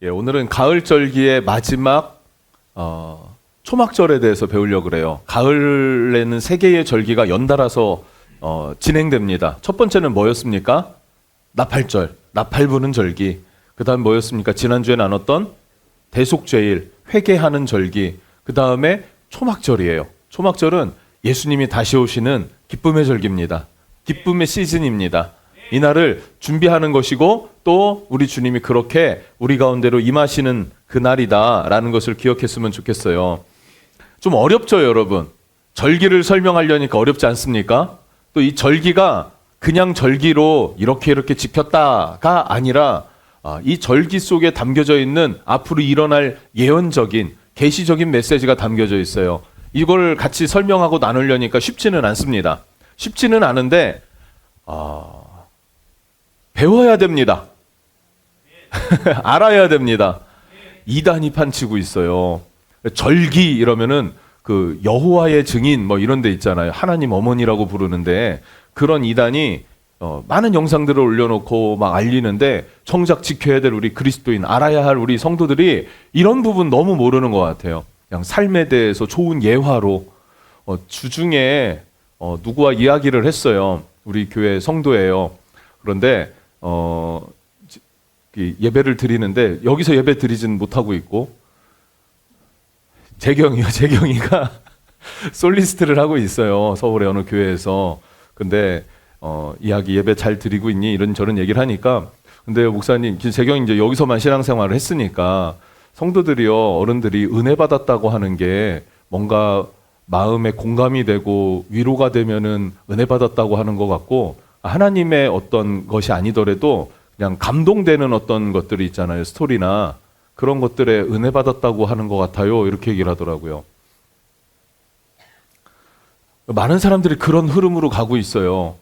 예, 오늘은 가을절기의 마지막 초막절에 대해서 배우려고 그래요. 가을에는 세 개의 절기가 연달아서 진행됩니다. 첫 번째는 뭐였습니까? 나팔절, 나팔 부는 절기. 그 다음 뭐였습니까? 지난주에 나눴던 대속죄일, 회개하는 절기. 그 다음에 초막절이에요. 초막절은 예수님이 다시 오시는 기쁨의 절기입니다. 기쁨의 시즌입니다. 이날을 준비하는 것이고 또 우리 주님이 그렇게 우리 가운데로 임하시는 그날이다라는 것을 기억했으면 좋겠어요. 좀 어렵죠, 여러분? 절기를 설명하려니까 어렵지 않습니까? 또 이 절기가 그냥 절기로 이렇게 지켰다가 아니라 이 절기 속에 담겨져 있는 앞으로 일어날 예언적인 계시적인 메시지가 담겨져 있어요. 이걸 같이 설명하고 나누려니까 쉽지는 않습니다. 쉽지는 않은데 배워야 됩니다. 알아야 됩니다. 이단이 판치고 있어요. 절기 이러면은 그 여호와의 증인 뭐 이런 데 있잖아요. 하나님 어머니라고 부르는데 그런 이단이 많은 영상들을 올려놓고 막 알리는데 정작 지켜야 될 우리 그리스도인, 알아야 할 우리 성도들이 이런 부분 너무 모르는 것 같아요. 그냥 삶에 대해서 좋은 예화로 주중에 누구와 이야기를 했어요. 우리 교회 성도예요. 그런데 예배를 드리는데 여기서 예배 드리진 못하고 있고 재경이가 솔리스트를 하고 있어요. 서울의 어느 교회에서. 근데 이야기 예배 잘 드리고 있니? 이런저런 얘기를 하니까 근데 목사님 재경이 이제 여기서만 신앙생활을 했으니까 성도들이요, 어른들이 은혜 받았다고 하는 게 뭔가 마음에 공감이 되고 위로가 되면은 은혜 받았다고 하는 것 같고 하나님의 어떤 것이 아니더라도 그냥 감동되는 어떤 것들이 있잖아요. 스토리나 그런 것들에 은혜 받았다고 하는 것 같아요. 이렇게 얘기를 하더라고요. 많은 사람들이 그런 흐름으로 가고 있어요.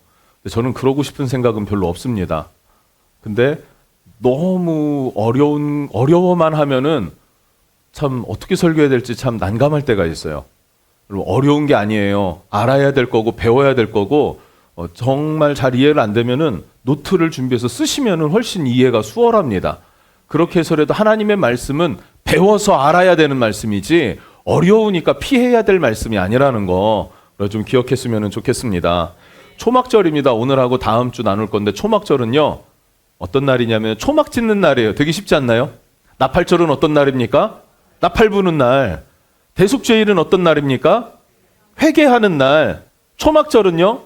저는 그러고 싶은 생각은 별로 없습니다. 근데 너무 어려워만 하면은 참 어떻게 설교해야 될지 참 난감할 때가 있어요. 어려운 게 아니에요. 알아야 될 거고 배워야 될 거고 정말 잘 이해를 안 되면은 노트를 준비해서 쓰시면은 훨씬 이해가 수월합니다. 그렇게 해서라도 하나님의 말씀은 배워서 알아야 되는 말씀이지 어려우니까 피해야 될 말씀이 아니라는 거 좀 기억했으면 좋겠습니다. 초막절입니다. 오늘하고 다음 주 나눌 건데 초막절은요 어떤 날이냐면 초막 짓는 날이에요. 되게 쉽지 않나요? 나팔절은 어떤 날입니까? 나팔 부는 날. 대속죄일은 어떤 날입니까? 회개하는 날. 초막절은요?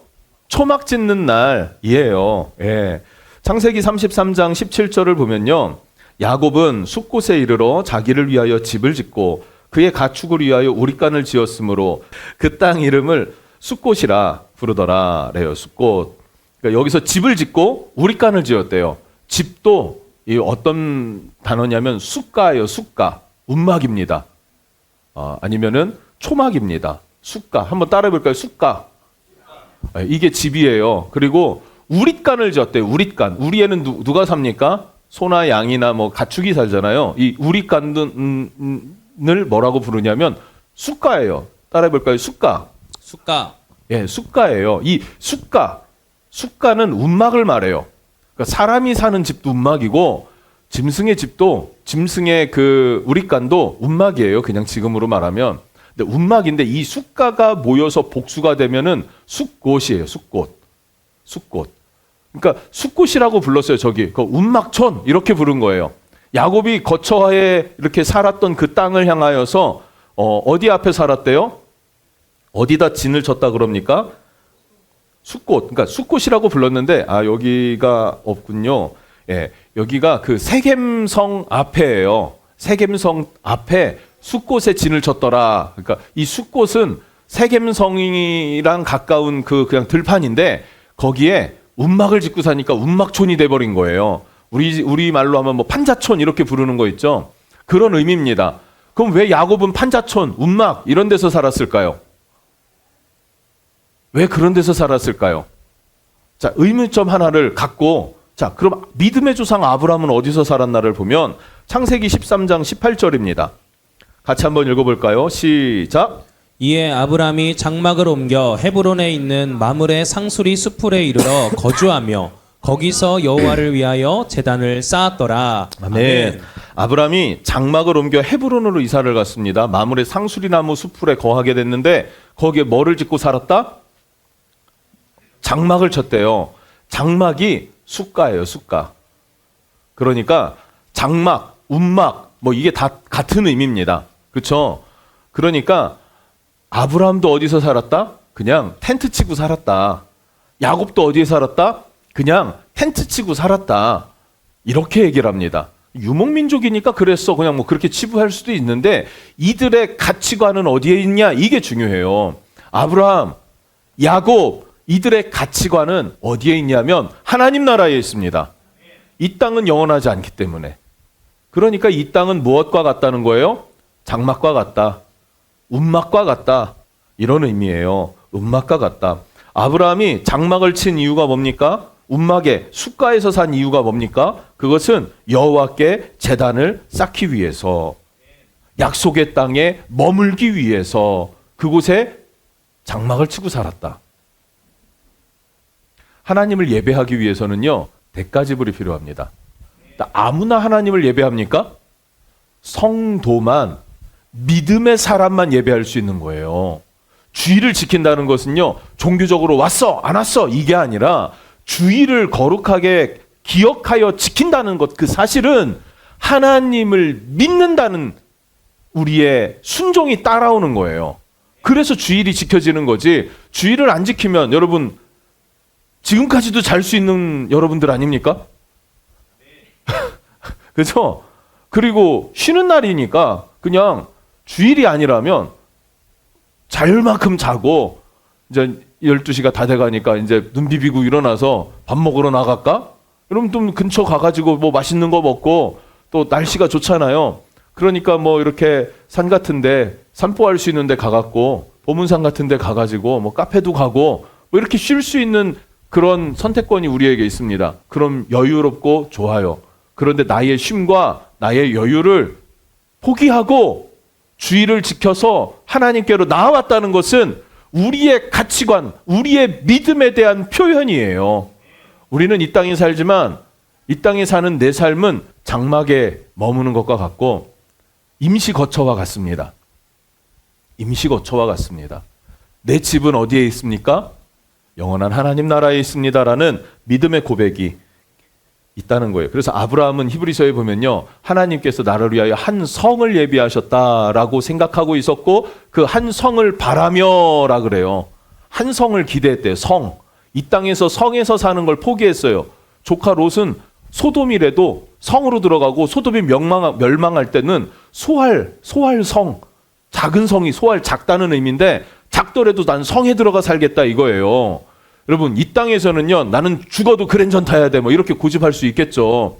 초막 짓는 날이에요. 예. 창세기 33장 17절을 보면요. 야곱은 숫곳에 이르러 자기를 위하여 집을 짓고 그의 가축을 위하여 우릿간을 지었으므로 그 땅 이름을 숫곳이라 부르더라. 래요. 숫곳. 그러니까 여기서 집을 짓고 우릿간을 지었대요. 집도 이 어떤 단어냐면 숫가예요. 숫가. 운막입니다. 아니면은 초막입니다. 숫가. 한번 따라해 볼까요? 숫가. 이게 집이에요. 그리고 우릿간을 지었대요. 우릿간. 우리에는 누가 삽니까? 소나 양이나 뭐 가축이 살잖아요. 이 우릿간을 뭐라고 부르냐면 숫가예요. 따라해 볼까요? 숫가. 숫가. 예, 숫가예요. 이 숫가는 운막을 말해요. 그러니까 사람이 사는 집도 운막이고 짐승의 집도 짐승의 그 우릿간도 운막이에요. 그냥 지금으로 말하면. 근데 운막인데 이 숫가가 모여서 복수가 되면은 숫곳이에요. 숫곳. 그러니까 숫곳이라고 불렀어요. 저기 그 운막촌 이렇게 부른 거예요. 야곱이 거처에 이렇게 살았던 그 땅을 향하여서 어디 앞에 살았대요? 어디다 진을 쳤다 그럽니까? 숫곳. 그러니까 숫곳이라고 불렀는데 여기가 없군요. 예, 여기가 그 세겜성 앞에예요. 세겜성 앞에 숫곳에 진을 쳤더라. 그러니까 이 숫곳은 세겜성이랑 가까운 그냥 들판인데 거기에 운막을 짓고 사니까 운막촌이 돼버린 거예요. 우리 말로 하면 뭐 판자촌 이렇게 부르는 거 있죠. 그런 의미입니다. 그럼 왜 야곱은 판자촌, 운막 이런 데서 살았을까요? 왜 그런 데서 살았을까요? 자, 의문점 하나를 갖고 자, 그럼 믿음의 조상 아브라함은 어디서 살았나를 보면 창세기 13장 18절입니다. 같이 한번 읽어볼까요? 시작. 이에 아브람이 장막을 옮겨 헤브론에 있는 마므레 상수리 수풀에 이르러 거주하며 거기서 여호와를 위하여 제단을 쌓았더라. 아멘. 아브라함이 장막을 옮겨 헤브론으로 이사를 갔습니다. 마물의 상수리나무 숲풀에 거하게 됐는데 거기에 뭐를 짓고 살았다? 장막을 쳤대요. 장막이 숫가예요, 숫가. 그러니까 장막, 움막 뭐 이게 다 같은 의미입니다. 그렇죠? 그러니까 아브라함도 어디서 살았다? 그냥 텐트 치고 살았다. 야곱도 어디에 살았다? 그냥 텐트 치고 살았다. 이렇게 얘기를 합니다. 유목민족이니까 그랬어. 그냥 뭐 그렇게 치부할 수도 있는데 이들의 가치관은 어디에 있냐? 이게 중요해요. 아브라함, 야곱 이들의 가치관은 어디에 있냐면 하나님 나라에 있습니다. 이 땅은 영원하지 않기 때문에. 그러니까 이 땅은 무엇과 같다는 거예요? 장막과 같다. 움막과 같다. 이런 의미예요. 움막과 같다. 아브라함이 장막을 친 이유가 뭡니까? 움막에 숫가에서 산 이유가 뭡니까? 그것은 여호와께 제단을 쌓기 위해서, 약속의 땅에 머물기 위해서 그곳에 장막을 치고 살았다. 하나님을 예배하기 위해서는요, 대가지불이 필요합니다. 아무나 하나님을 예배합니까? 성도만, 믿음의 사람만 예배할 수 있는 거예요. 주의를 지킨다는 것은요, 종교적으로 왔어, 안 왔어, 이게 아니라 주의를 거룩하게 기억하여 지킨다는 것, 그 사실은 하나님을 믿는다는 우리의 순종이 따라오는 거예요. 그래서 주일이 지켜지는 거지. 주일을 안 지키면 여러분 지금까지도 잘 수 있는 여러분들 아닙니까? 그렇죠? 그리고 쉬는 날이니까 그냥 주일이 아니라면 잘 만큼 자고 이제 12시가 다 돼가니까 이제 눈 비비고 일어나서 밥 먹으러 나갈까? 그럼 좀 근처 가가지고 뭐 맛있는 거 먹고 또 날씨가 좋잖아요. 그러니까 뭐 이렇게 산 같은데 산보할 수 있는데 가갖고 보문산 같은데 가가지고 뭐 카페도 가고 뭐 이렇게 쉴 수 있는 그런 선택권이 우리에게 있습니다. 그럼 여유롭고 좋아요. 그런데 나의 쉼과 나의 여유를 포기하고 주의를 지켜서 하나님께로 나아왔다는 것은 우리의 가치관, 우리의 믿음에 대한 표현이에요. 우리는 이 땅에 살지만 이 땅에 사는 내 삶은 장막에 머무는 것과 같고 임시거처와 같습니다. 임시거처와 같습니다. 내 집은 어디에 있습니까? 영원한 하나님 나라에 있습니다라는 믿음의 고백이 있다는 거예요. 그래서 아브라함은 히브리서에 보면요, 하나님께서 나를 위하여 한 성을 예비하셨다라고 생각하고 있었고 그 한 성을 바라며라 그래요. 한 성을 기대했대요. 성. 이 땅에서 성에서 사는 걸 포기했어요. 조카 롯은 소돔이라도 성으로 들어가고 소돔이 멸망할 때는 소할 성, 작은 성이 소할 작다는 의미인데 작더라도 난 성에 들어가 살겠다 이거예요. 여러분 이 땅에서는요, 나는 죽어도 그랜전 타야 돼 뭐 이렇게 고집할 수 있겠죠.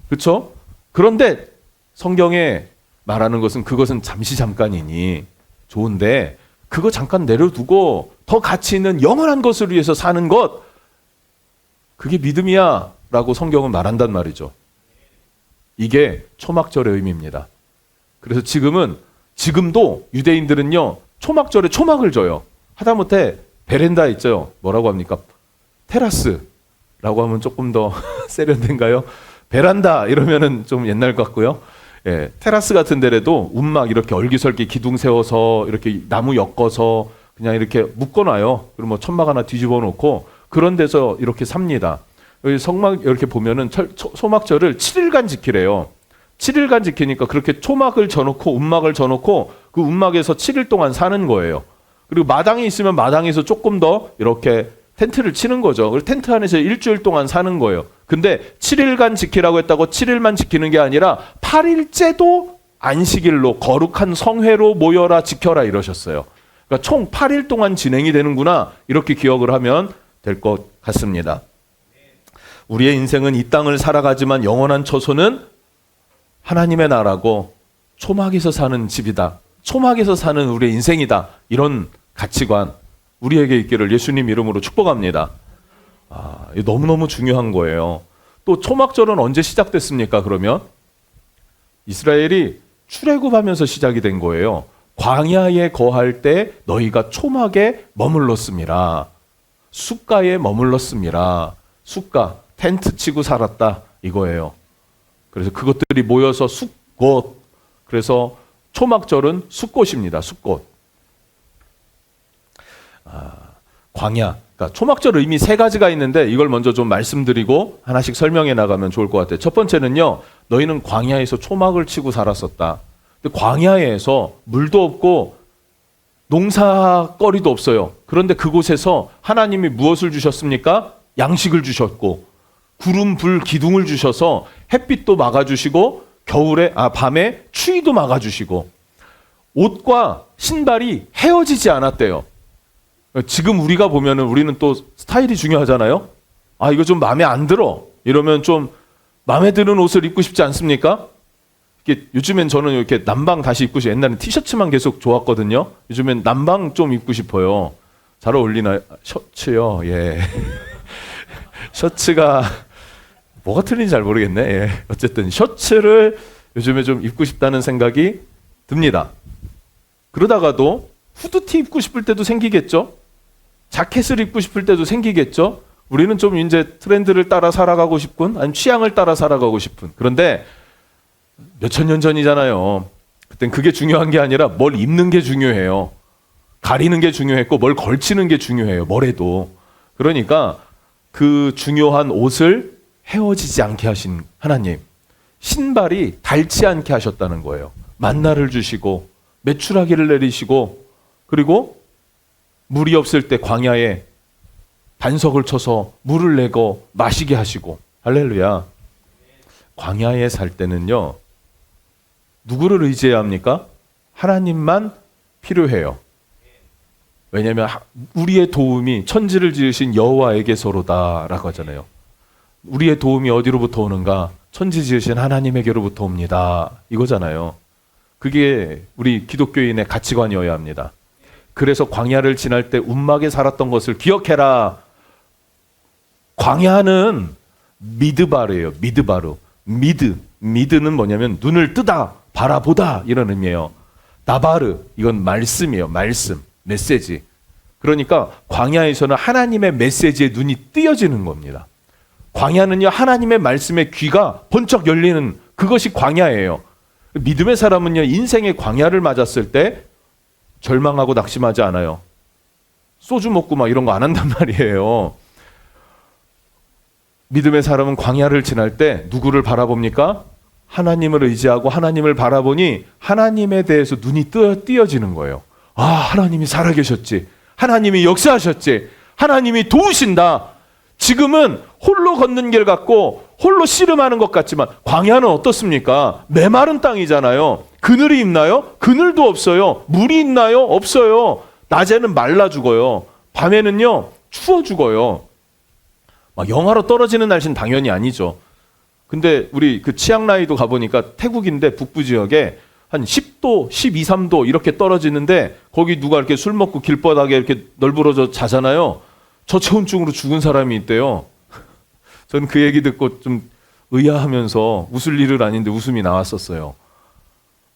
그렇죠? 그런데 성경에 말하는 것은 그것은 잠시 잠깐이니 좋은데 그거 잠깐 내려두고 더 가치 있는 영원한 것을 위해서 사는 것, 그게 믿음이야 라고 성경은 말한단 말이죠. 이게 초막절의 의미입니다. 그래서 지금도 유대인들은요, 초막절에 초막을 줘요. 하다못해 베란다 있죠. 뭐라고 합니까? 테라스라고 하면 조금 더 세련된가요? 베란다 이러면은 좀 옛날 같고요. 예, 테라스 같은 데라도 움막 이렇게 얼기설기 기둥 세워서 이렇게 나무 엮어서 그냥 이렇게 묶어놔요. 그리고 뭐 천막 하나 뒤집어 놓고 그런 데서 이렇게 삽니다. 여기 성막 이렇게 보면은 소막절을 7일간 지키래요. 7일간 지키니까 그렇게 초막을 져놓고 움막을 져놓고 그 움막에서 7일 동안 사는 거예요. 그리고 마당이 있으면 마당에서 조금 더 이렇게 텐트를 치는 거죠. 그리고 텐트 안에서 일주일 동안 사는 거예요. 근데 7일간 지키라고 했다고 7일만 지키는 게 아니라 8일째도 안식일로 거룩한 성회로 모여라 지켜라 이러셨어요. 그러니까 총 8일 동안 진행이 되는구나 이렇게 기억을 하면 될 것 같습니다. 우리의 인생은 이 땅을 살아가지만 영원한 처소는 하나님의 나라고 초막에서 사는 집이다. 초막에서 사는 우리의 인생이다. 이런 가치관 우리에게 있기를 예수님 이름으로 축복합니다. 이거 너무너무 중요한 거예요. 또 초막절은 언제 시작됐습니까? 그러면 이스라엘이 출애굽하면서 시작이 된 거예요. 광야에 거할 때 너희가 초막에 머물렀음이라. 숫가에 머물렀음이라. 숫가 텐트 치고 살았다 이거예요. 그래서 그것들이 모여서 숫꽃. 그래서 초막절은 숫꽃입니다. 숫꽃. 광야. 그러니까 초막절 의미 세 가지가 있는데 이걸 먼저 좀 말씀드리고 하나씩 설명해 나가면 좋을 것 같아요. 첫 번째는요. 너희는 광야에서 초막을 치고 살았었다. 근데 광야에서 물도 없고 농사거리도 없어요. 그런데 그곳에서 하나님이 무엇을 주셨습니까? 양식을 주셨고 구름, 불, 기둥을 주셔서 햇빛도 막아주시고 밤에 추위도 막아주시고 옷과 신발이 헤어지지 않았대요. 지금 우리가 보면은 우리는 또 스타일이 중요하잖아요. 이거 좀 마음에 안 들어. 이러면 좀 마음에 드는 옷을 입고 싶지 않습니까? 요즘엔 저는 이렇게 남방 다시 입고 싶어요. 옛날엔 티셔츠만 계속 좋았거든요. 요즘엔 남방 좀 입고 싶어요. 잘 어울리나요? 셔츠요. 예. 셔츠가 뭐가 틀린지 잘 모르겠네. 예. 어쨌든 셔츠를 요즘에 좀 입고 싶다는 생각이 듭니다. 그러다가도 후드티 입고 싶을 때도 생기겠죠? 자켓을 입고 싶을 때도 생기겠죠? 우리는 좀 이제 트렌드를 따라 살아가고 싶군, 아니면 취향을 따라 살아가고 싶은. 그런데 몇천 년 전이잖아요. 그땐 그게 중요한 게 아니라 뭘 입는 게 중요해요. 가리는 게 중요했고 뭘 걸치는 게 중요해요. 뭐래도. 그러니까 그 중요한 옷을 헤어지지 않게 하신 하나님. 신발이 닳지 않게 하셨다는 거예요. 만나를 주시고 메추라기를 내리시고 그리고 물이 없을 때 광야에 반석을 쳐서 물을 내고 마시게 하시고. 할렐루야. 광야에 살 때는요. 누구를 의지해야 합니까? 하나님만 필요해요. 왜냐하면 우리의 도움이 천지를 지으신 여호와에게서로다라고 하잖아요. 우리의 도움이 어디로부터 오는가? 천지 지으신 하나님에게로부터 옵니다. 이거잖아요. 그게 우리 기독교인의 가치관이어야 합니다. 그래서 광야를 지날 때 움막에 살았던 것을 기억해라. 광야는 미드바르예요. 미드바르. 미드는 뭐냐면 눈을 뜨다, 바라보다 이런 의미예요. 나바르 이건 말씀이에요. 말씀, 메시지. 그러니까 광야에서는 하나님의 메시지에 눈이 띄어지는 겁니다. 광야는요 하나님의 말씀에 귀가 번쩍 열리는 그것이 광야예요. 믿음의 사람은요 인생의 광야를 맞았을 때 절망하고 낙심하지 않아요. 소주 먹고 막 이런 거 안 한단 말이에요. 믿음의 사람은 광야를 지날 때 누구를 바라봅니까? 하나님을 의지하고 하나님을 바라보니 하나님에 대해서 눈이 띄어지는 거예요. 하나님이 살아계셨지. 하나님이 역사하셨지. 하나님이 도우신다. 지금은 홀로 걷는 길 같고 홀로 씨름하는 것 같지만 광야는 어떻습니까? 메마른 땅이잖아요. 그늘이 있나요? 그늘도 없어요. 물이 있나요? 없어요. 낮에는 말라 죽어요. 밤에는요 추워 죽어요. 막 영하로 떨어지는 날씨는 당연히 아니죠. 근데 우리 그 치앙라이도 가보니까 태국인데 북부 지역에 한 10도, 12, 3도 이렇게 떨어지는데 거기 누가 이렇게 술 먹고 길바닥에 이렇게 널브러져 자잖아요. 저체온증으로 죽은 사람이 있대요. 저는 그 얘기 듣고 좀 의아하면서 웃을 일은 아닌데 웃음이 나왔었어요.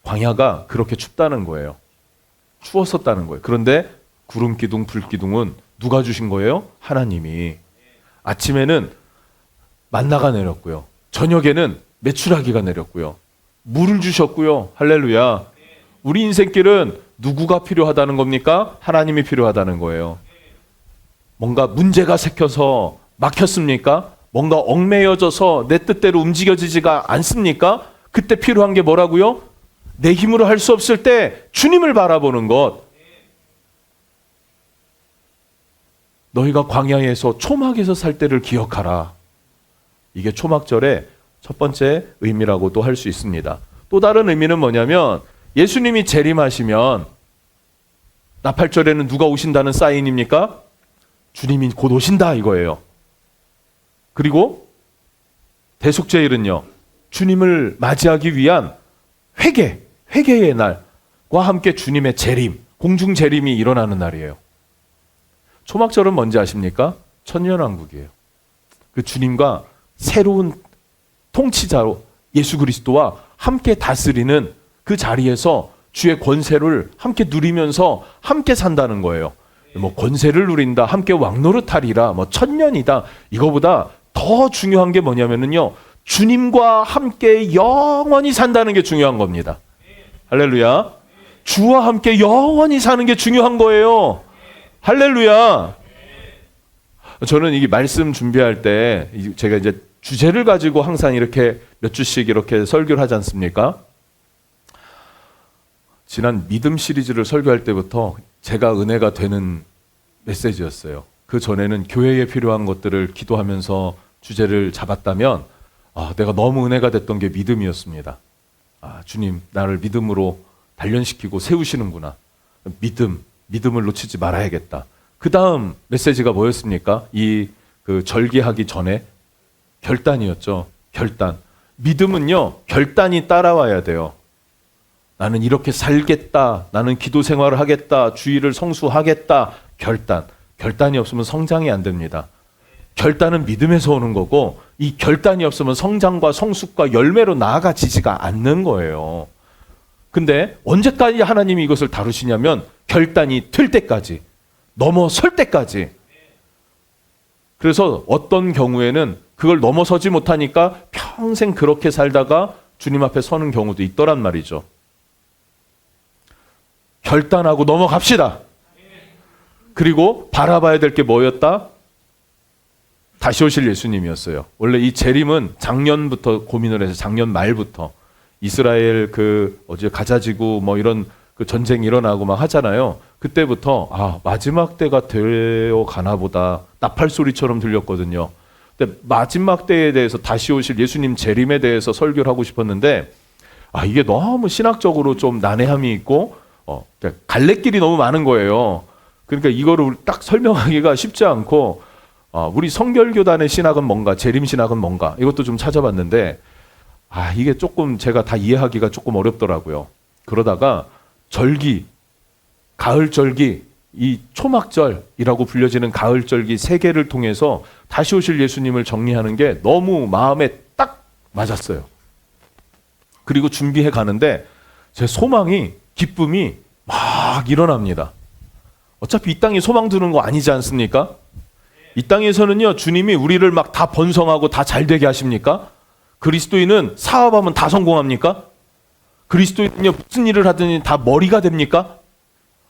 광야가 그렇게 춥다는 거예요. 추웠었다는 거예요. 그런데 구름 기둥, 불 기둥은 누가 주신 거예요? 하나님이. 아침에는 만나가 내렸고요. 저녁에는 메추라기가 내렸고요. 물을 주셨고요. 할렐루야. 우리 인생길은 누구가 필요하다는 겁니까? 하나님이 필요하다는 거예요. 뭔가 문제가 생겨서 막혔습니까? 뭔가 얽매여져서 내 뜻대로 움직여지지가 않습니까? 그때 필요한 게 뭐라고요? 내 힘으로 할 수 없을 때 주님을 바라보는 것. 너희가 광야에서 초막에서 살 때를 기억하라. 이게 초막절의 첫 번째 의미라고도 할 수 있습니다. 또 다른 의미는 뭐냐면 예수님이 재림하시면 나팔절에는 누가 오신다는 사인입니까? 주님이 곧 오신다 이거예요. 그리고 대속죄일은요. 주님을 맞이하기 위한 회개의 날과 함께 주님의 재림, 공중 재림이 일어나는 날이에요. 초막절은 뭔지 아십니까? 천년왕국이에요. 그 주님과 새로운 통치자로 예수 그리스도와 함께 다스리는 그 자리에서 주의 권세를 함께 누리면서 함께 산다는 거예요. 뭐 권세를 누린다, 함께 왕노릇하리라, 뭐 천년이다. 이거보다 더 중요한 게 뭐냐면요. 주님과 함께 영원히 산다는 게 중요한 겁니다. 할렐루야. 주와 함께 영원히 사는 게 중요한 거예요. 할렐루야. 저는 이게 말씀 준비할 때 제가 이제 주제를 가지고 항상 이렇게 몇 주씩 이렇게 설교를 하지 않습니까? 지난 믿음 시리즈를 설교할 때부터 제가 은혜가 되는 메시지였어요. 그 전에는 교회에 필요한 것들을 기도하면서 주제를 잡았다면 내가 너무 은혜가 됐던 게 믿음이었습니다. 주님 나를 믿음으로 단련시키고 세우시는구나. 믿음을 놓치지 말아야겠다. 그 다음 메시지가 뭐였습니까? 그 절기하기 전에 결단이었죠. 결단. 믿음은요, 결단이 따라와야 돼요. 나는 이렇게 살겠다. 나는 기도 생활을 하겠다. 주의를 성수하겠다. 결단. 결단이 없으면 성장이 안 됩니다. 결단은 믿음에서 오는 거고, 이 결단이 없으면 성장과 성숙과 열매로 나아가지지가 않는 거예요. 근데 언제까지 하나님이 이것을 다루시냐면 결단이 틀 때까지, 넘어설 때까지. 그래서 어떤 경우에는 그걸 넘어서지 못하니까 평생 그렇게 살다가 주님 앞에 서는 경우도 있더란 말이죠. 결단하고 넘어갑시다. 그리고 바라봐야 될 게 뭐였다? 다시 오실 예수님이었어요. 원래 이 재림은 작년부터 고민을 해서 작년 말부터 이스라엘 어제 가자지구 이런 그 전쟁이 일어나고 막 하잖아요. 그때부터 마지막 때가 되어 가나 보다. 나팔 소리처럼 들렸거든요. 근데 마지막 때에 대해서 다시 오실 예수님 재림에 대해서 설교를 하고 싶었는데 이게 너무 신학적으로 좀 난해함이 있고 갈래길이 너무 많은 거예요. 그러니까 이거를 딱 설명하기가 쉽지 않고 우리 성결교단의 신학은 뭔가, 재림 신학은 뭔가 이것도 좀 찾아봤는데 이게 조금 제가 다 이해하기가 조금 어렵더라고요. 그러다가 절기, 가을절기, 이 초막절이라고 불려지는 가을절기 3개를 통해서 다시 오실 예수님을 정리하는 게 너무 마음에 딱 맞았어요. 그리고 준비해 가는데 제 소망이, 기쁨이 막 일어납니다. 어차피 이 땅에 소망 두는 거 아니지 않습니까? 이 땅에서는요, 주님이 우리를 막 다 번성하고 다 잘되게 하십니까? 그리스도인은 사업하면 다 성공합니까? 그리스도인은요, 무슨 일을 하든지 다 머리가 됩니까?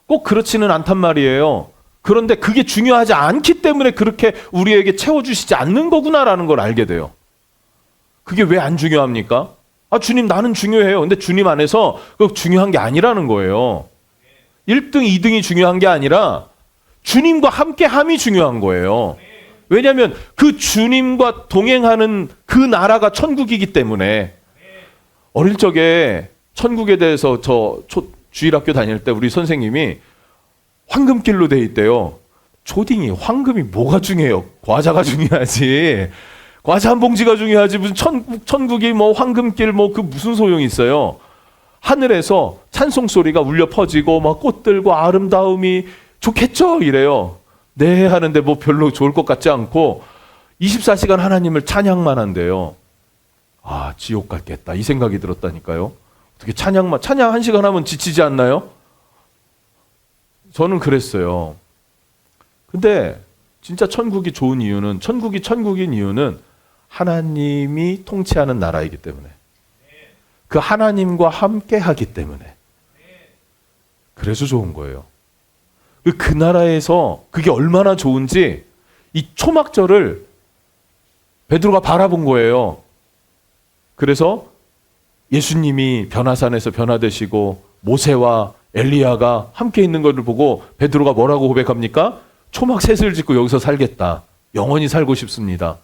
꼭 그렇지는 않단 말이에요. 그런데 그게 중요하지 않기 때문에 그렇게 우리에게 채워주시지 않는 거구나라는 걸 알게 돼요. 그게 왜 안 중요합니까? 주님 나는 중요해요. 근데 주님 안에서 그 중요한 게 아니라는 거예요. 1등, 2등이 중요한 게 아니라 주님과 함께함이 중요한 거예요. 왜냐하면 그 주님과 동행하는 그 나라가 천국이기 때문에. 어릴 적에 천국에 대해서 주일학교 다닐 때 우리 선생님이 황금길로 돼 있대요. 초딩이 황금이 뭐가 중요해요? 과자가 중요하지. 과자 한 봉지가 중요하지. 무슨 천국이 황금길 그 무슨 소용이 있어요? 하늘에서 찬송 소리가 울려 퍼지고 꽃들과 아름다움이 좋겠죠? 이래요. 네 하는데 별로 좋을 것 같지 않고 24시간 하나님을 찬양만 한대요. 지옥 갔겠다 이 생각이 들었다니까요. 어떻게 찬양 1시간 하면 지치지 않나요? 저는 그랬어요. 근데 진짜 천국이 좋은 이유는, 천국이 천국인 이유는 하나님이 통치하는 나라이기 때문에, 그 하나님과 함께 하기 때문에, 그래서 좋은 거예요. 그 나라에서 그게 얼마나 좋은지 이 초막절을 베드로가 바라본 거예요. 그래서 예수님이 변화산에서 변화되시고 모세와 엘리야가 함께 있는 것을 보고 베드로가 뭐라고 고백합니까? 초막 셋을 짓고 여기서 살겠다. 영원히 살고 싶습니다.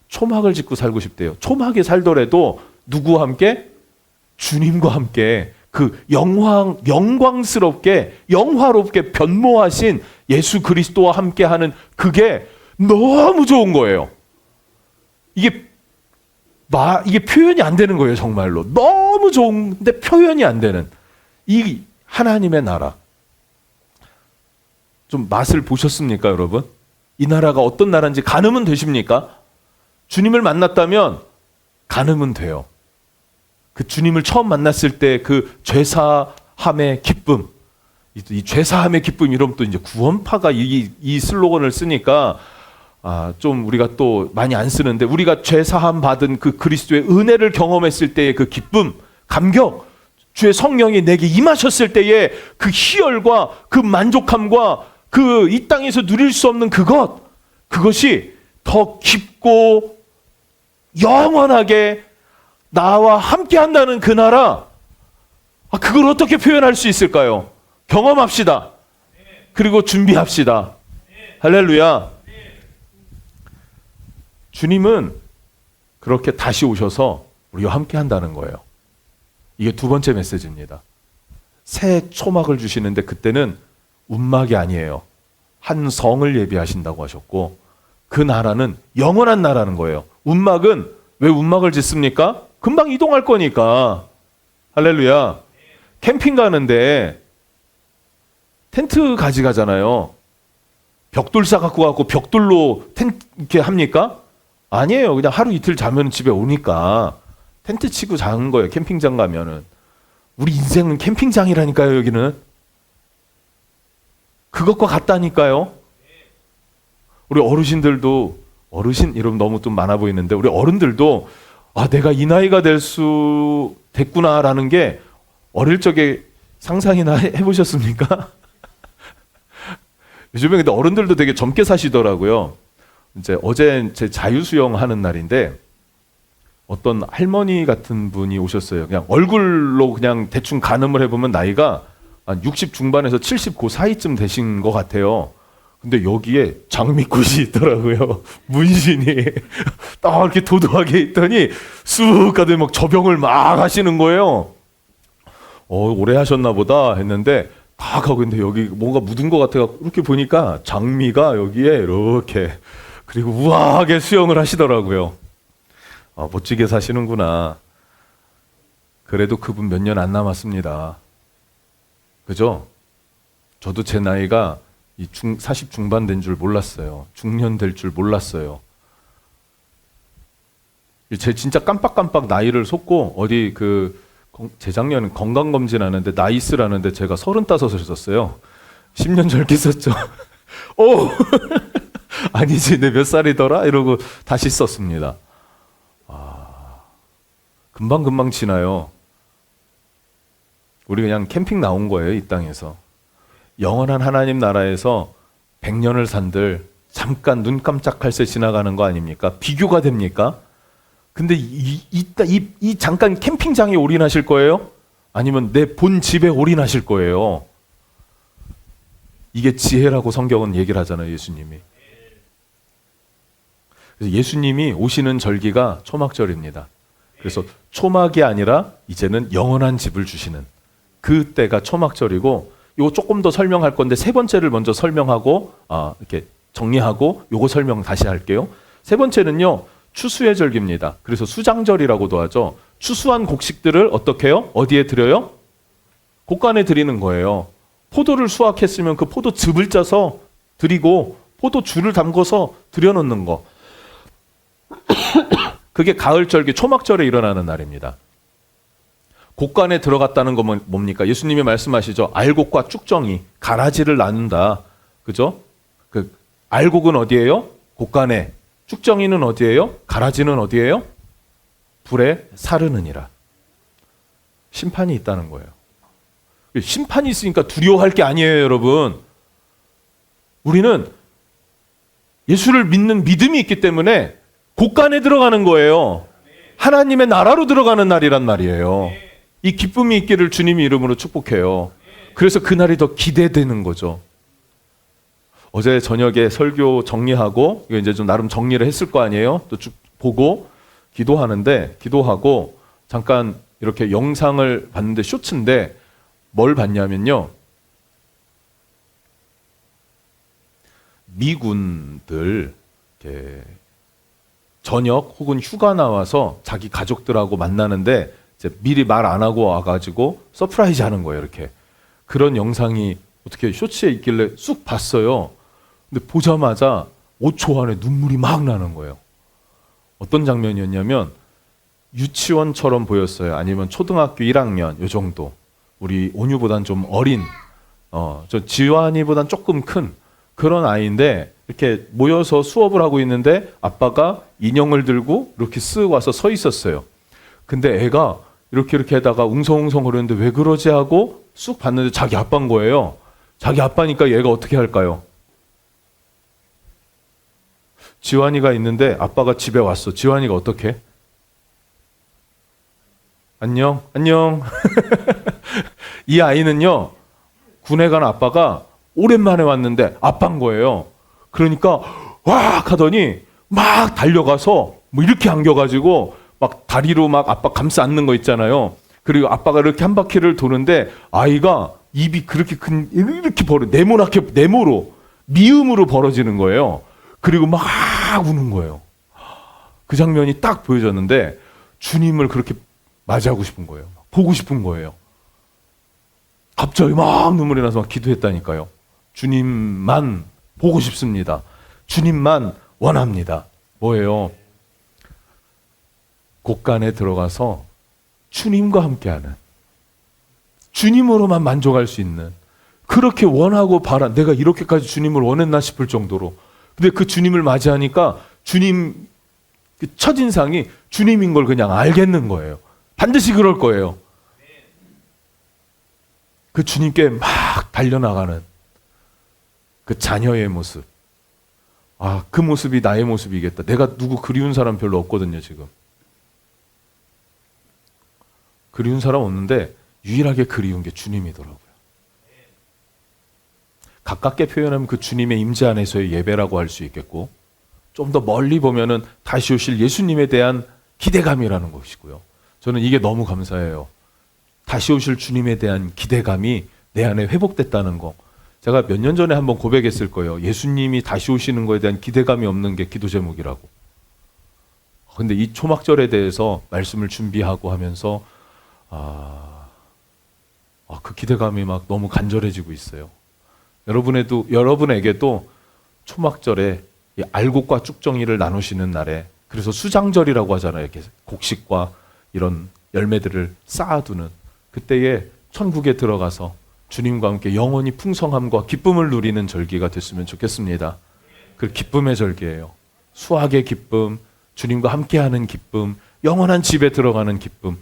초막을 짓고 살고 싶대요. 초막에 살더라도 누구와 함께? 주님과 함께 그 영광스럽게 영화롭게 변모하신 예수 그리스도와 함께하는 그게 너무 좋은 거예요. 이게 표현이 안 되는 거예요. 정말로 너무 좋은데 표현이 안 되는 이 하나님의 나라. 좀 맛을 보셨습니까, 여러분? 이 나라가 어떤 나라인지 가늠은 되십니까? 주님을 만났다면 가늠은 돼요. 그 주님을 처음 만났을 때 그 죄사함의 기쁨, 이 죄사함의 기쁨 이러면 또 이제 구원파가 이 슬로건을 쓰니까 좀 우리가 또 많이 안 쓰는데 우리가 죄 사함 받은 그 그리스도의 은혜를 경험했을 때의 그 기쁨, 감격, 주의 성령이 내게 임하셨을 때의 그 희열과 그 만족함과 그 이 땅에서 누릴 수 없는 그것이 더 깊고 영원하게 나와 함께 한다는 그 나라, 그걸 어떻게 표현할 수 있을까요? 경험합시다. 그리고 준비합시다. 할렐루야. 주님은 그렇게 다시 오셔서 우리와 함께 한다는 거예요. 이게 두 번째 메시지입니다. 새 초막을 주시는데 그때는 운막이 아니에요. 한 성을 예비하신다고 하셨고 그 나라는 영원한 나라는 거예요. 운막은 왜 운막을 짓습니까? 금방 이동할 거니까. 할렐루야. 캠핑 가는데 텐트 가져가잖아요. 벽돌 싸갖고 가고 벽돌로 텐트 이렇게 합니까? 아니에요. 그냥 하루 이틀 자면 집에 오니까 텐트 치고 자는 거예요. 캠핑장 가면은. 우리 인생은 캠핑장이라니까요. 여기는. 그것과 같다니까요. 우리 어르신들도, 어르신 이러면 너무 좀 많아 보이는데 우리 어른들도 내가 이 나이가 됐구나라는 게 어릴 적에 상상이나 해보셨습니까? 요즘에 근데 어른들도 되게 젊게 사시더라고요. 이제 어제 제 자유수영 하는 날인데 어떤 할머니 같은 분이 오셨어요. 그냥 얼굴로 그냥 대충 가늠을 해보면 나이가 한 60 중반에서 70 그 사이쯤 되신 것 같아요. 근데 여기에 장미꽃이 있더라고요. 문신이 딱 이렇게 도도하게 있더니 쑥 가더니 막 저병을 막 하시는 거예요. 오래 하셨나 보다 했는데 다 가고 있는데 여기 뭔가 묻은 것 같아서 이렇게 보니까 장미가 여기에 이렇게 그리고 우아하게 수영을 하시더라고요. 멋지게 사시는구나. 그래도 그분 몇 년 안 남았습니다. 그죠? 저도 제 나이가 40 중반 된 줄 몰랐어요. 중년 될 줄 몰랐어요. 제 진짜 깜빡깜빡 나이를 속고 어디 재작년 건강검진 하는데 나이스라는데 제가 35을 썼어요. 10년 젊게 썼죠. 아니지, 내 몇 살이더라? 이러고 다시 썼습니다. 금방금방 지나요. 우리 그냥 캠핑 나온 거예요, 이 땅에서. 영원한 하나님 나라에서 100년을 산들 잠깐 눈 깜짝할 새 지나가는 거 아닙니까? 비교가 됩니까? 근데 이 잠깐 캠핑장에 올인하실 거예요? 아니면 내 본 집에 올인하실 거예요? 이게 지혜라고 성경은 얘기를 하잖아요, 예수님이. 그래서 예수님이 오시는 절기가 초막절입니다. 그래서 초막이 아니라 이제는 영원한 집을 주시는 그때가 초막절이고, 이거 조금 더 설명할 건데 세 번째를 먼저 설명하고 이렇게 정리하고 요거 설명 다시 할게요. 세 번째는요, 추수의 절기입니다. 그래서 수장절이라고도 하죠. 추수한 곡식들을 어떻게 해요? 어디에 드려요? 곡간에 드리는 거예요. 포도를 수확했으면 그 포도즙을 짜서 드리고 포도주를 담궈서 들여놓는 거. 그게 가을절기 초막절에 일어나는 날입니다. 곡간에 들어갔다는 건 뭡니까? 예수님이 말씀하시죠. 알곡과 쭉정이 가라지를 나눈다. 그죠? 그 알곡은 어디예요? 곡간에. 쭉정이는 어디예요? 가라지는 어디예요? 불에 사르느니라. 심판이 있다는 거예요. 심판이 있으니까 두려워할 게 아니에요, 여러분. 우리는 예수를 믿는 믿음이 있기 때문에 곡간에 들어가는 거예요. 하나님의 나라로 들어가는 날이란 말이에요. 이 기쁨이 있기를 주님의 이름으로 축복해요. 그래서 그날이 더 기대되는 거죠. 어제 저녁에 설교 정리하고 이거 이제 좀 나름 정리를 했을 거 아니에요. 또 쭉 보고 기도하고 잠깐 이렇게 영상을 봤는데 쇼츠인데 뭘 봤냐면요. 미군들 이렇게 저녁 혹은 휴가 나와서 자기 가족들하고 만나는데 이제 미리 말 안 하고 와가지고 서프라이즈 하는 거예요. 이렇게 그런 영상이 어떻게 쇼츠에 있길래 쑥 봤어요. 근데 보자마자 5초 안에 눈물이 막 나는 거예요. 어떤 장면이었냐면 유치원처럼 보였어요. 아니면 초등학교 1학년 요 정도. 우리 온유보단 좀 어린, 저 지환이보단 조금 큰 그런 아이인데 이렇게 모여서 수업을 하고 있는데 아빠가 인형을 들고 이렇게 쓱 와서 서 있었어요. 근데 애가 이렇게 하다가 웅성웅성 거리는데 왜 그러지 하고 쑥 봤는데 자기 아빠인 거예요. 자기 아빠니까 얘가 어떻게 할까요? 지환이가 있는데 아빠가 집에 왔어. 지환이가 어떻게? 안녕, 안녕. 이 아이는요, 군에 간 아빠가 오랜만에 왔는데 아빠인 거예요. 그러니까 왁 하더니 막 달려가서 뭐 이렇게 안겨가지고 막 다리로 막 아빠 감싸 안는 거 있잖아요. 그리고 아빠가 이렇게 한 바퀴를 도는데 아이가 입이 그렇게 이렇게 네모로 미음으로 벌어지는 거예요. 그리고 막 우는 거예요. 그 장면이 딱 보여졌는데 주님을 그렇게 맞이하고 싶은 거예요. 보고 싶은 거예요. 갑자기 막 눈물이 나서 막 기도했다니까요. 주님만 보고 싶습니다. 주님만 원합니다. 뭐예요? 곳간에 들어가서 주님과 함께하는, 주님으로만 만족할 수 있는, 그렇게 원하고 내가 이렇게까지 주님을 원했나 싶을 정도로. 근데 그 주님을 맞이하니까 주님 그 첫인상이 주님인 걸 그냥 알겠는 거예요. 반드시 그럴 거예요. 그 주님께 막 달려나가는 그 자녀의 모습. 아, 그 모습이 나의 모습이겠다. 내가 누구 그리운 사람 별로 없거든요, 지금. 그리운 사람 없는데 유일하게 그리운 게 주님이더라고요. 가깝게 표현하면 그 주님의 임재 안에서의 예배라고 할 수 있겠고, 좀 더 멀리 보면은 다시 오실 예수님에 대한 기대감이라는 것이고요. 저는 이게 너무 감사해요. 다시 오실 주님에 대한 기대감이 내 안에 회복됐다는 거. 제가 몇 년 전에 한번 고백했을 거예요. 예수님이 다시 오시는 거에 대한 기대감이 없는 게 기도 제목이라고. 근데 이 초막절에 대해서 말씀을 준비하고 하면서 그 기대감이 막 너무 간절해지고 있어요. 여러분에게도 초막절에 이 알곡과 쭉정이를 나누시는 날에, 그래서 수장절이라고 하잖아요. 이렇게 곡식과 이런 열매들을 쌓아두는 그때에 천국에 들어가서 주님과 함께 영원히 풍성함과 기쁨을 누리는 절기가 됐으면 좋겠습니다. 그 기쁨의 절기예요. 수학의 기쁨, 주님과 함께하는 기쁨, 영원한 집에 들어가는 기쁨.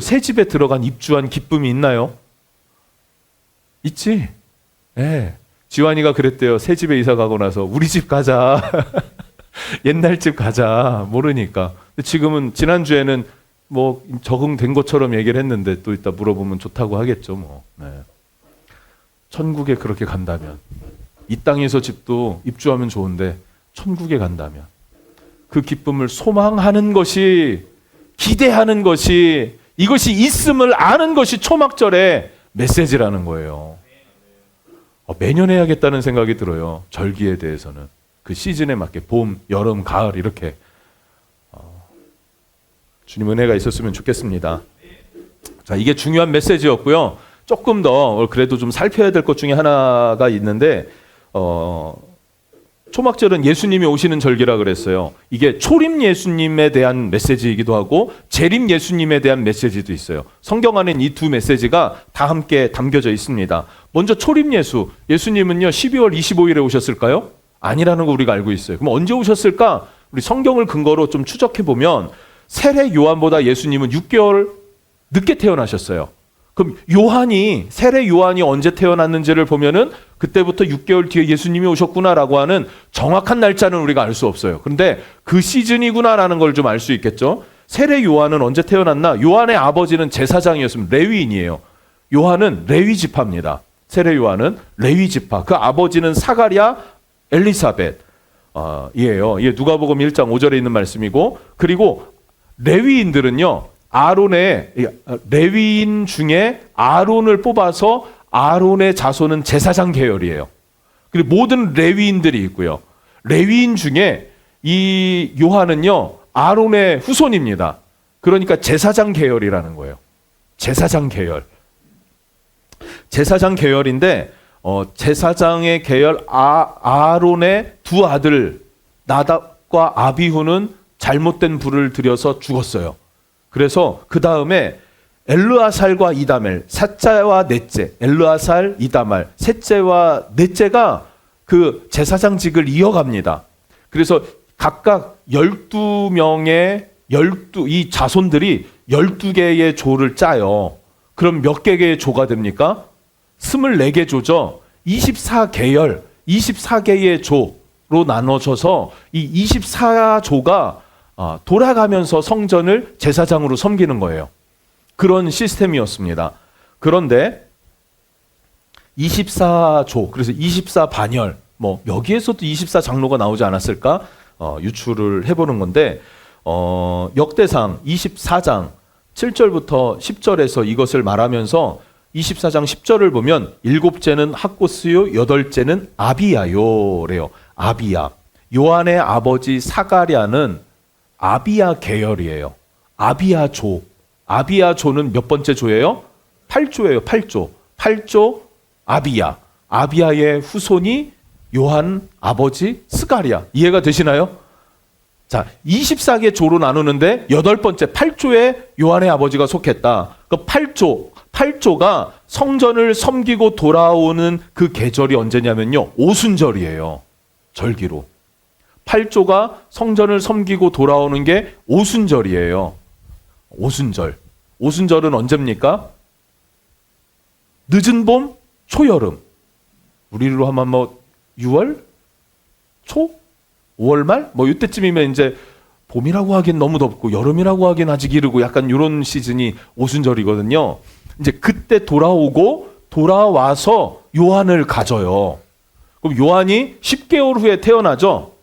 새 집에 들어간 입주한 기쁨이 있나요? 있지? 네. 지환이가 그랬대요. 새 집에 이사 가고 나서 우리 집 가자. 옛날 집 가자. 모르니까. 근데 지금은 지난주에는 뭐 적응된 것처럼 얘기를 했는데 또 이따 물어보면 좋다고 하겠죠. 뭐. 네. 천국에 그렇게 간다면, 이 땅에서 집도 입주하면 좋은데 천국에 간다면 그 기쁨을 소망하는 것이, 기대하는 것이, 이것이 있음을 아는 것이 초막절의 메시지라는 거예요. 매년 해야겠다는 생각이 들어요. 절기에 대해서는. 그 시즌에 맞게 봄, 여름, 가을 이렇게 주님 은혜가 있었으면 좋겠습니다. 자, 이게 중요한 메시지였고요. 조금 더 그래도 좀 살펴야 될 것 중에 하나가 있는데 초막절은 예수님이 오시는 절기라 그랬어요. 이게 초림 예수님에 대한 메시지이기도 하고 재림 예수님에 대한 메시지도 있어요. 성경 안에는 이 두 메시지가 다 함께 담겨져 있습니다. 먼저 초림 예수님은요 12월 25일에 오셨을까요? 아니라는 거 우리가 알고 있어요. 그럼 언제 오셨을까? 우리 성경을 근거로 좀 추적해 보면 세례 요한보다 예수님은 6개월 늦게 태어나셨어요. 그럼 세례 요한이 언제 태어났는지를 보면은 그때부터 6개월 뒤에 예수님이 오셨구나라고 하는 정확한 날짜는 우리가 알 수 없어요. 그런데 그 시즌이구나라는 걸 좀 알 수 있겠죠. 세례 요한은 언제 태어났나? 요한의 아버지는 제사장이었습니다. 레위인이에요. 요한은 레위 지파입니다. 세례 요한은 레위 지파. 그 아버지는 사가랴, 엘리사벳 이에요. 이게 누가복음 1장 5절에 있는 말씀이고, 그리고 레위인들은요, 레위인 중에 아론을 뽑아서 아론의 자손은 제사장 계열이에요. 그리고 모든 레위인들이 있고요. 레위인 중에 이 요한은요, 아론의 후손입니다. 그러니까 제사장 계열이라는 거예요. 제사장 계열인데 제사장의 계열 아론의 두 아들 나답과 아비후는 잘못된 불을 들여서 죽었어요. 그래서 그 다음에 엘르아살과 이다멜, 셋째와 넷째, 엘르아살, 이다말, 셋째와 넷째가 그 제사장직을 이어갑니다. 그래서 각각 12명의 이 자손들이 12개의 조를 짜요. 그럼 몇 개의 조가 됩니까? 24개 조죠. 24계열, 24개의 조로 나눠져서 이 24조가 돌아가면서 성전을 제사장으로 섬기는 거예요. 그런 시스템이었습니다. 그런데 24조, 그래서 24반열, 뭐 여기에서도 24장로가 나오지 않았을까? 유추를 해보는 건데 역대상 24장 7절부터 10절에서 이것을 말하면서 24장 10절을 보면 7째는 학고스요 8째는 아비야요래요. 아비야. 요한의 아버지 사가랴는 아비야 계열이에요. 아비야 조. 아비야 조는 몇 번째 조예요? 8조예요. 8조. 8조 아비야. 아비야의 후손이 요한 아버지 스가랴. 이해가 되시나요? 자, 24개 조로 나누는데 8번째 8조에 요한의 아버지가 속했다. 그 8조가 성전을 섬기고 돌아오는 그 계절이 언제냐면요. 오순절이에요. 절기로. 8조가 성전을 섬기고 돌아오는 게 오순절이에요. 오순절. 오순절은 언제입니까? 늦은 봄, 초여름. 우리로 하면 뭐 6월? 초? 5월 말? 뭐 이때쯤이면 이제 봄이라고 하긴 너무 덥고 여름이라고 하긴 아직 이르고 약간 이런 시즌이 오순절이거든요. 이제 그때 돌아와서 요한을 가져요. 그럼 요한이 10개월 후에 태어나죠.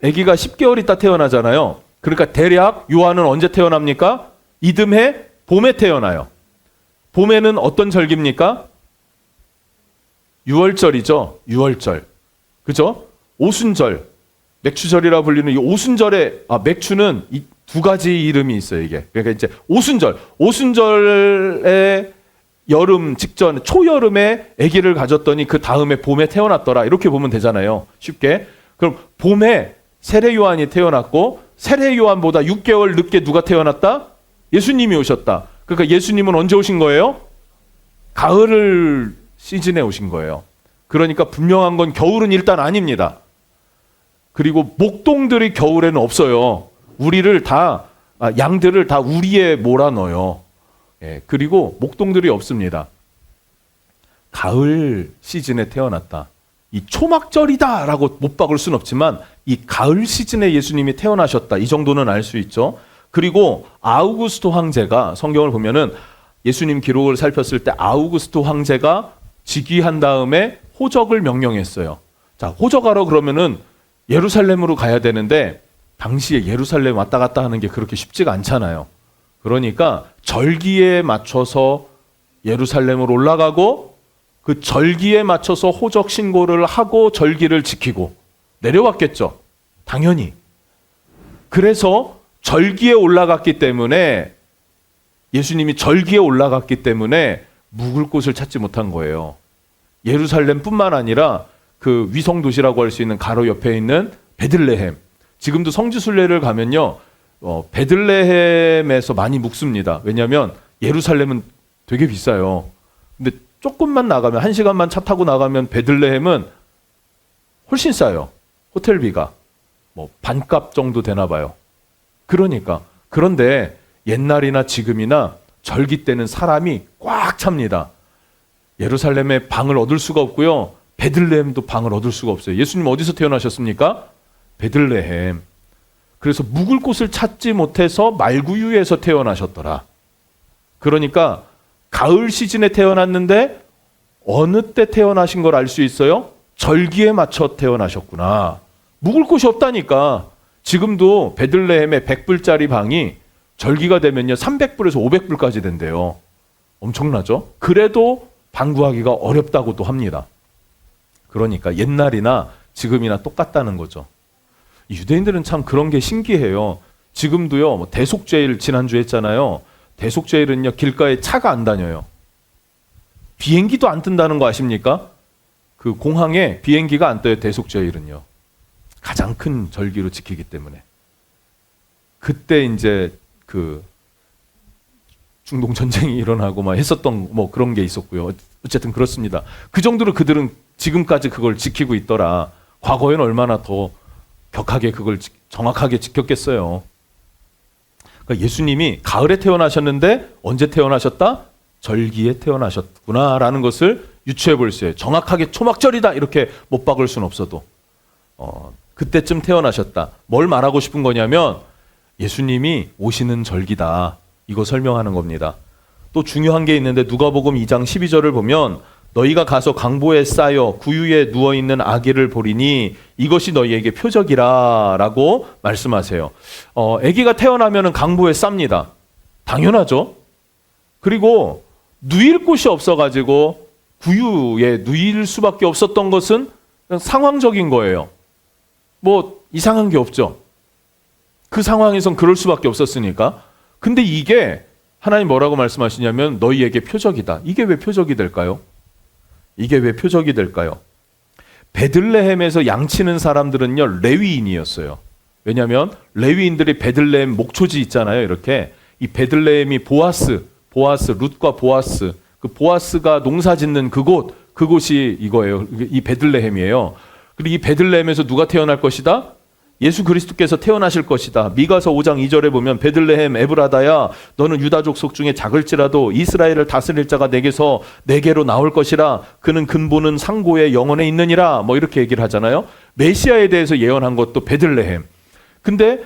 아기가 10개월 있다 태어나잖아요. 그러니까 대략 요한은 언제 태어납니까? 이듬해 봄에 태어나요. 봄에는 어떤 절기입니까? 6월절이죠. 6월절. 그죠? 오순절. 맥추절이라 불리는 이 오순절에 맥추는 이 두 가지 이름이 있어요, 이게. 그러니까 이제 오순절에 여름 직전 초여름에 아기를 가졌더니 그 다음에 봄에 태어났더라. 이렇게 보면 되잖아요. 쉽게. 그럼 봄에 세례 요한이 태어났고 세례 요한보다 6개월 늦게 누가 태어났다? 예수님이 오셨다. 그러니까 예수님은 언제 오신 거예요? 가을 시즌에 오신 거예요. 그러니까 분명한 건 겨울은 일단 아닙니다. 그리고 목동들이 겨울에는 없어요. 양들을 다 우리에 몰아넣어요. 예, 그리고 목동들이 없습니다. 가을 시즌에 태어났다. 이 초막절이다라고 못 박을 수는 없지만 이 가을 시즌에 예수님이 태어나셨다. 이 정도는 알 수 있죠. 그리고 아우구스토 황제가 성경을 보면은 예수님 기록을 살폈을 때 아우구스토 황제가 즉위한 다음에 호적을 명령했어요. 자, 호적하러 그러면은 예루살렘으로 가야 되는데 당시에 예루살렘 왔다 갔다 하는 게 그렇게 쉽지가 않잖아요. 그러니까 절기에 맞춰서 예루살렘으로 올라가고 그 절기에 맞춰서 호적 신고를 하고 절기를 지키고 내려왔겠죠. 당연히. 그래서 절기에 올라갔기 때문에 예수님이 절기에 올라갔기 때문에 묵을 곳을 찾지 못한 거예요. 예루살렘뿐만 아니라 그 위성 도시라고 할 수 있는 가로 옆에 있는 베들레헴. 지금도 성지순례를 가면요. 베들레헴에서 많이 묵습니다. 왜냐하면 예루살렘은 되게 비싸요. 근데 조금만 나가면 1시간만 차 타고 나가면 베들레헴은 훨씬 싸요. 호텔비가 뭐 반값 정도 되나 봐요. 그러니까 그런데 옛날이나 지금이나 절기 때는 사람이 꽉 찹니다. 예루살렘에 방을 얻을 수가 없고요. 베들레헴도 방을 얻을 수가 없어요. 예수님 어디서 태어나셨습니까? 베들레헴. 그래서 묵을 곳을 찾지 못해서 말구유에서 태어나셨더라. 그러니까 가을 시즌에 태어났는데 어느 때 태어나신 걸 알 수 있어요? 절기에 맞춰 태어나셨구나. 묵을 곳이 없다니까. 지금도 베들레헴에 100불짜리 방이 절기가 되면요 300불에서 500불까지 된대요. 엄청나죠? 그래도 방 구하기가 어렵다고도 합니다. 그러니까 옛날이나 지금이나 똑같다는 거죠. 유대인들은 참 그런 게 신기해요. 지금도요, 뭐 대속죄일 지난주 했잖아요. 대속죄일은요, 길가에 차가 안 다녀요. 비행기도 안 뜬다는 거 아십니까? 그 공항에 비행기가 안 떠요, 대속죄일은요. 가장 큰 절기로 지키기 때문에. 그때 이제 그 중동 전쟁이 일어나고 막 했었던 뭐 그런 게 있었고요. 어쨌든 그렇습니다. 그 정도로 그들은 지금까지 그걸 지키고 있더라. 과거에는 얼마나 더 격하게 그걸 정확하게 지켰겠어요. 그러니까 예수님이 가을에 태어나셨는데 언제 태어나셨다? 절기에 태어나셨구나라는 것을 유추해 볼 수 있어요. 정확하게 초막절이다 이렇게 못 박을 수는 없어도 그때쯤 태어나셨다. 뭘 말하고 싶은 거냐면 예수님이 오시는 절기다. 이거 설명하는 겁니다. 또 중요한 게 있는데 누가복음 2장 12절을 보면 너희가 가서 강보에 쌓여 구유에 누워있는 아기를 보리니 이것이 너희에게 표적이라 라고 말씀하세요. 아기가 태어나면 강보에 쌉니다. 당연하죠. 그리고 누일 곳이 없어가지고 구유에 누일 수밖에 없었던 것은 그냥 상황적인 거예요. 뭐 이상한 게 없죠. 그 상황에선 그럴 수밖에 없었으니까. 근데 이게 하나님 뭐라고 말씀하시냐면 너희에게 표적이다. 이게 왜 표적이 될까요? 이게 왜 표적이 될까요? 베들레헴에서 양치는 사람들은요 레위인이었어요. 왜냐하면 레위인들이 베들레헴 목초지 있잖아요. 이렇게 이 베들레헴이 보아스, 룻과 보아스, 그 보아스가 농사짓는 그곳이 이거예요. 이 베들레헴이에요. 그리고 이 베들레헴에서 누가 태어날 것이다? 예수 그리스도께서 태어나실 것이다. 미가서 5장 2절에 보면 베들레헴 에브라다야 너는 유다 족속 중에 작을지라도 이스라엘을 다스릴 자가 내게로 나올 것이라. 그는 근본은 상고의 영원에 있느니라. 뭐 이렇게 얘기를 하잖아요. 메시아에 대해서 예언한 것도 베들레헴. 근데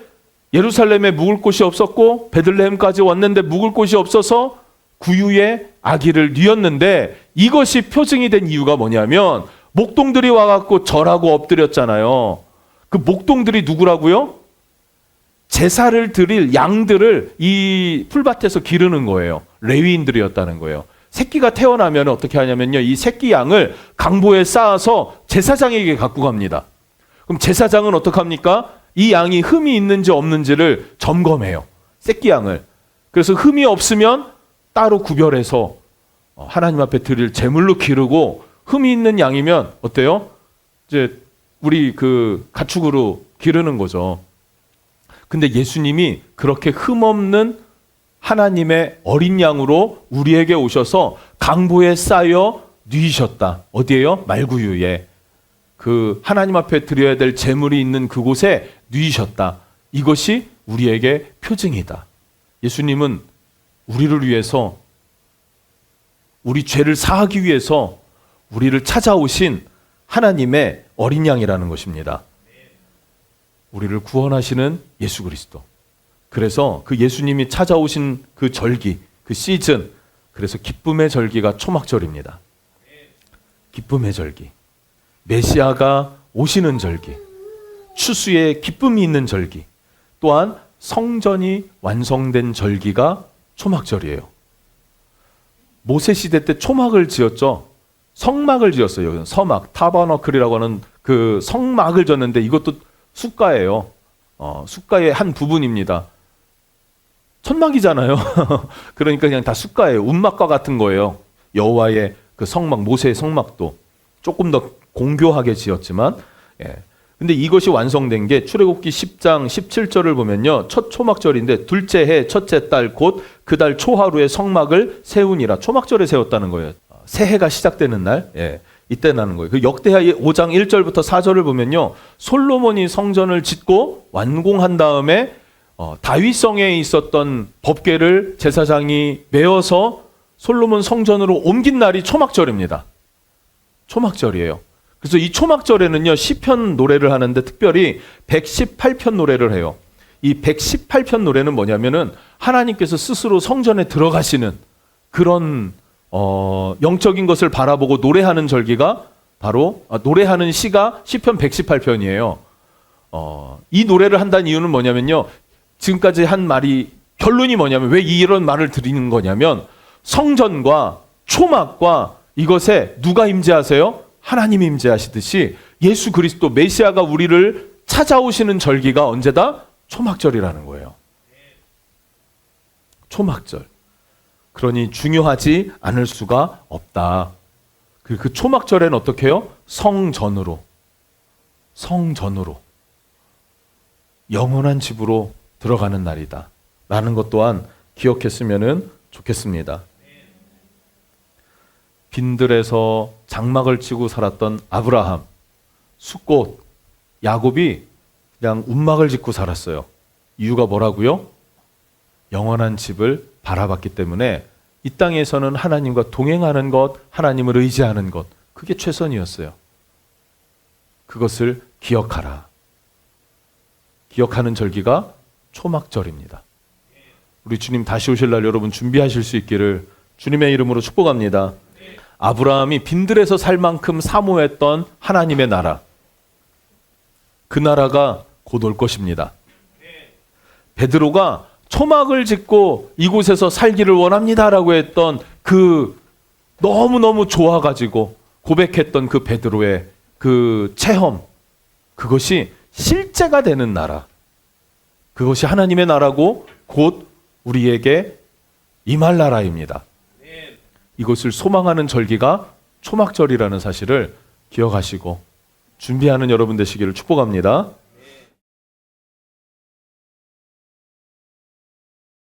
예루살렘에 묵을 곳이 없었고 베들레헴까지 왔는데 묵을 곳이 없어서 구유에 아기를 뉘었는데 이것이 표징이 된 이유가 뭐냐면 목동들이 와갖고 절하고 엎드렸잖아요. 그 목동들이 누구라고요? 제사를 드릴 양들을 이 풀밭에서 기르는 거예요. 레위인들이었다는 거예요. 새끼가 태어나면 어떻게 하냐면요. 이 새끼 양을 강보에 쌓아서 제사장에게 갖고 갑니다. 그럼 제사장은 어떻게 합니까? 이 양이 흠이 있는지 없는지를 점검해요. 새끼 양을. 그래서 흠이 없으면 따로 구별해서 하나님 앞에 드릴 제물로 기르고 흠이 있는 양이면 어때요? 이제 우리 그 가축으로 기르는 거죠. 근데 예수님이 그렇게 흠없는 하나님의 어린 양으로 우리에게 오셔서 강보에 쌓여 누이셨다. 어디에요? 말구유에. 그 하나님 앞에 드려야 될 제물이 있는 그곳에 누이셨다. 이것이 우리에게 표징이다. 예수님은 우리를 위해서 우리 죄를 사하기 위해서 우리를 찾아오신 하나님의 어린 양이라는 것입니다. 우리를 구원하시는 예수 그리스도. 그래서 그 예수님이 찾아오신 그 절기, 그 시즌, 그래서 기쁨의 절기가 초막절입니다. 기쁨의 절기. 메시아가 오시는 절기. 추수에 기쁨이 있는 절기. 또한 성전이 완성된 절기가 초막절이에요. 모세 시대 때 초막을 지었죠. 성막을 지었어요. 서막, 타버너클이라고 하는 그 성막을 졌는데 이것도 숫가예요. 숫가의 한 부분입니다. 천막이잖아요. 그러니까 그냥 다 숫가예요. 운막과 같은 거예요. 여호와의 그 성막, 모세의 성막도 조금 더 공교하게 지었지만, 예. 근데 이것이 완성된 게 출애굽기 10장 17절을 보면요. 첫 초막절인데 둘째 해 첫째 달 곧 그 달 초하루에 성막을 세우니라. 초막절에 세웠다는 거예요. 새해가 시작되는 날, 예, 이때 나는 거예요. 그 역대하 5장 1절부터 4절을 보면요. 솔로몬이 성전을 짓고 완공한 다음에 다윗성에 있었던 법궤를 제사장이 메어서 솔로몬 성전으로 옮긴 날이 초막절입니다. 초막절이에요. 그래서 이 초막절에는요, 시편 노래를 하는데 특별히 118편 노래를 해요. 이 118편 노래는 뭐냐면은 하나님께서 스스로 성전에 들어가시는 그런 영적인 것을 바라보고 노래하는 절기가 바로 노래하는 시가 시편 118편이에요. 이 노래를 한다는 이유는 뭐냐면요. 지금까지 한 말이 결론이 뭐냐면 왜 이런 말을 드리는 거냐면 성전과 초막과 이것에 누가 임재하세요? 하나님이 임재하시듯이 예수 그리스도 메시아가 우리를 찾아오시는 절기가 언제다? 초막절이라는 거예요. 초막절. 그러니 중요하지 않을 수가 없다. 그 초막절에는 어떻게 해요? 성전으로 영원한 집으로 들어가는 날이다 라는 것 또한 기억했으면 좋겠습니다. 빈들에서 장막을 치고 살았던 아브라함, 숫꽃, 야곱이 그냥 움막을 짓고 살았어요. 이유가 뭐라고요? 영원한 집을 바라봤기 때문에 이 땅에서는 하나님과 동행하는 것, 하나님을 의지하는 것, 그게 최선이었어요. 그것을 기억하라. 기억하는 절기가 초막절입니다. 우리 주님 다시 오실 날 여러분 준비하실 수 있기를 주님의 이름으로 축복합니다. 아브라함이 빈들에서 살 만큼 사모했던 하나님의 나라, 그 나라가 곧 올 것입니다. 베드로가 초막을 짓고 이곳에서 살기를 원합니다라고 했던 그 너무너무 좋아가지고 고백했던 그 베드로의 그 체험, 그것이 실제가 되는 나라, 그것이 하나님의 나라고 곧 우리에게 임할 나라입니다. 이것을 소망하는 절기가 초막절이라는 사실을 기억하시고 준비하는 여러분 되시기를 축복합니다.